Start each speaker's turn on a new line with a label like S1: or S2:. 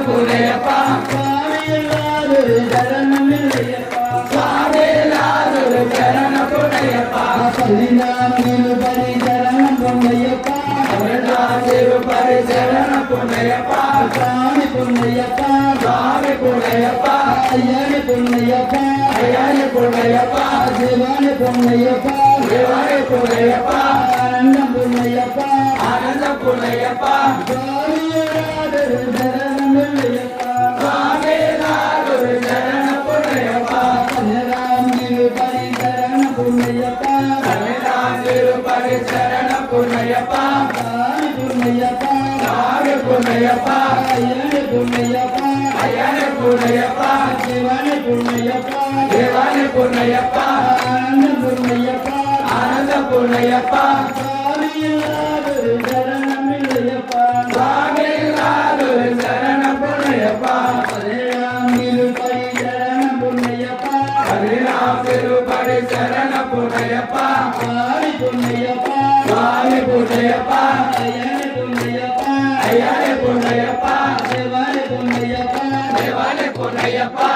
S1: புனையப்பா
S2: சுவாமியில்லாதொரு சரணம் இல்லையப்பா
S1: சுவாமியில்லாதொரு சரண புனையப்பா
S2: பதினாம் திருப்பதி சரணம் பொன்னையப்பா
S1: பதினாம் திருப்பதி சரண புனையப்பா
S2: சுவாமி பொன்னையப்பா
S1: சுவாமி புனையப்பா
S2: ஐயனி பொன்னையப்பா
S1: ஐயனி புனையப்பா
S2: சிவானி பொன்னையப்பா
S1: சிவானி புனையப்பா
S2: ஆனந்தம் பொன்னையப்பா
S1: ஆனந்த புனையப்பா
S2: சுவாமியில்லாதொரு சரணம் இல்லையப்பா
S1: சுவாமியில்லாதொரு சரண புனையப்பா
S2: பதினாம் திருப்பதி சரணம் பொன்னையப்பா
S1: பதினாம் திருப்பதி சரண புனையப்பா
S2: சுவாமி பொன்னையப்பா
S1: சுவாமி புனையப்பா
S2: ஐயனி பொன்னையப்பா
S1: ஐயனி புனையப்பா
S2: சிவானி பொன்னையப்பா
S1: சிவானி புனையப்பா
S2: ஆனந்தம் பொன்னையப்பா
S1: ஆனந்த புனையப்பா
S2: சுவாமியில்லாதொரு சரணம் இல்லையப்பா
S1: சுவாமியில்லாதொரு சரண புனையப்பா
S2: பதினேழாம் திருப்பதி சரணம் பொன்னையப்பா
S1: பதினாம் திருப்பதி சரண புனையப்பா
S2: சுவாமி பொன்னையப்பா
S1: சுவாமி புனையப்பா
S2: ஐயனி பொன்னையப்பா
S1: ஐயனி புனையப்பா
S2: சிவானி பொன்னையப்பா
S1: சிவானி புனையப்பா